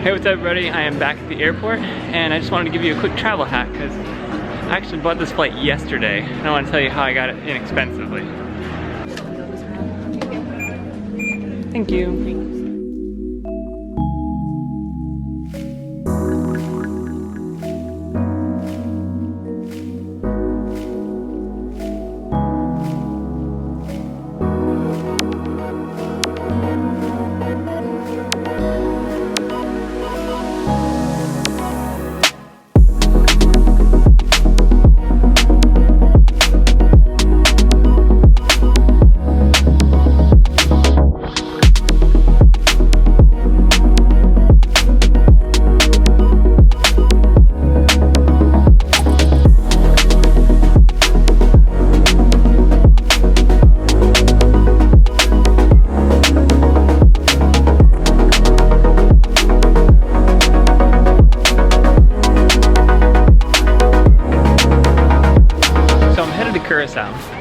Hey, what's up everybody? I am back at the airport and I just wanted to give you a quick travel hack because I actually bought this flight yesterday and I want to tell you how I got it inexpensively. Thank you.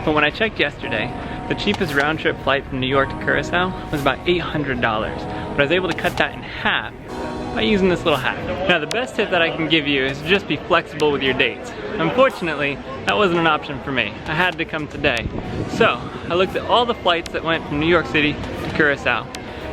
But when I checked yesterday, the cheapest round trip flight from New York to Curacao was about $800. But I was able to cut that in half by using this little hack. Now the best tip that I can give you is just be flexible with your dates. Unfortunately, that wasn't an option for me. I had to come today. So I looked at all the flights that went from New York City to Curacao.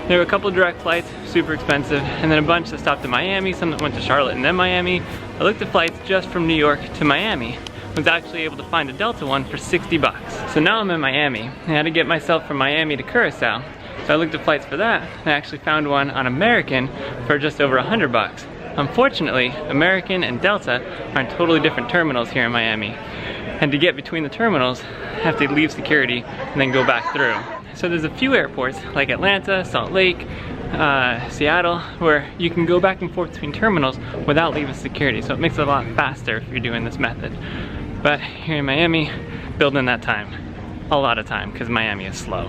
There were a couple direct flights, super expensive, and then a bunch that stopped in Miami, some that went to Charlotte and then Miami. I looked at flights just from New York to Miami. Was actually able to find a Delta one for 60 bucks. So now I'm in Miami. I had to get myself from Miami to Curacao. So I looked at flights for that and I actually found one on American for just over 100 bucks. Unfortunately, American and Delta are in totally different terminals here in Miami. And to get between the terminals, I have to leave security and then go back through. So there's a few airports like Atlanta, Salt Lake, Seattle, where you can go back and forth between terminals without leaving security. So it makes it a lot faster if you're doing this method. But here in Miami, building that time. A lot of time, because Miami is slow.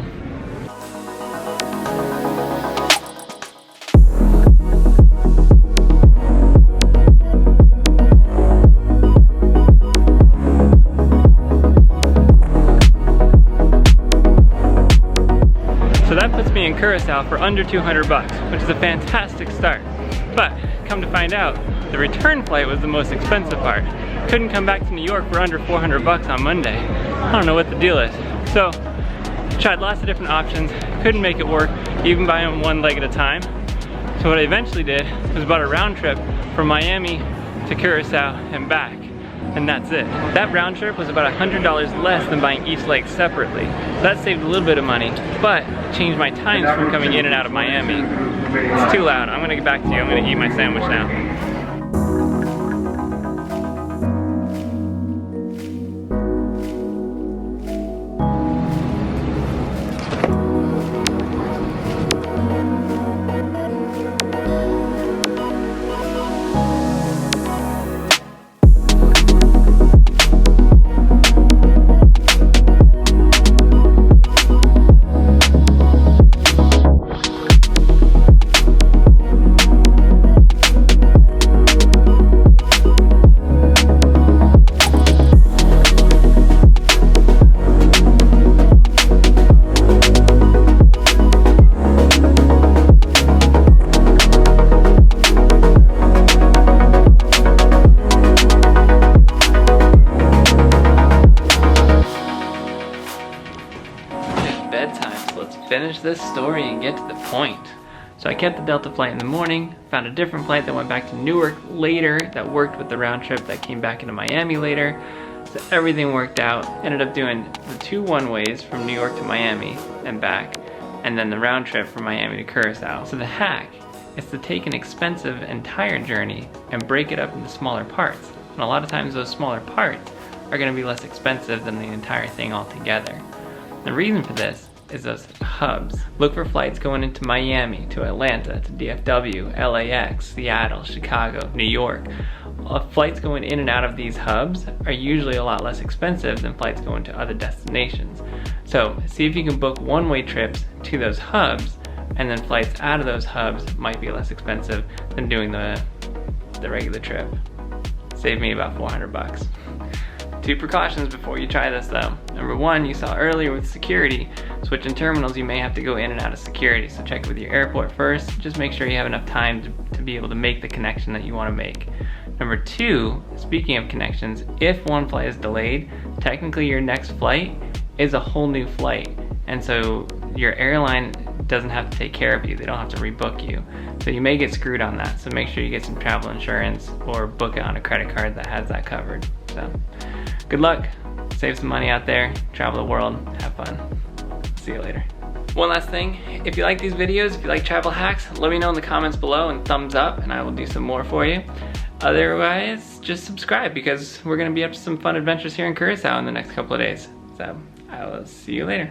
So that puts me in Curacao for under 200 bucks, which is a fantastic start. But come to find out, the return flight was the most expensive part. Couldn't come back to New York for under 400 bucks on Monday. I don't know what the deal is. So, tried lots of different options, couldn't make it work, even buying one leg at a time. So what I eventually did was bought a round trip from Miami to Curacao and back, and that's it. That round trip was about $100 less than buying each leg separately. That saved a little bit of money, but changed my times from coming in and out of Miami. It's too loud, I'm gonna get back to you, I'm gonna eat my sandwich now. Finish this story and get to the point. So I kept the Delta flight in the morning, found a different flight that went back to Newark later that worked with the round trip that came back into Miami later. So everything worked out. Ended up doing the 2 one-ways from New York to Miami and back, and then the round trip from Miami to Curacao. So the hack is to take an expensive entire journey and break it up into smaller parts. And a lot of times those smaller parts are gonna be less expensive than the entire thing altogether. The reason for this is those hubs. Look for flights going into Miami, to Atlanta, to DFW, LAX, Seattle, Chicago, New York. Flights going in and out of these hubs are usually a lot less expensive than flights going to other destinations. So see if you can book one-way trips to those hubs, and then flights out of those hubs might be less expensive than doing the regular trip. Saved me about 400 bucks. 2 precautions before you try this though. Number 1, you saw earlier with security, switching terminals, you may have to go in and out of security. So check with your airport first. Just make sure you have enough time to be be able to make the connection that you want to make. Number two, speaking of connections, if one flight is delayed, technically your next flight is a whole new flight. And so your airline doesn't have to take care of you. They don't have to rebook you. So you may get screwed on that. So make sure you get some travel insurance or book it on a credit card that has that covered. So good luck, save some money out there, travel the world, have fun. See you later. One last thing, if you like these videos, if you like travel hacks, let me know in the comments below and thumbs up and I will do some more for you. Otherwise, just subscribe because we're gonna be up to some fun adventures here in Curacao in the next couple of days. So I will see you later.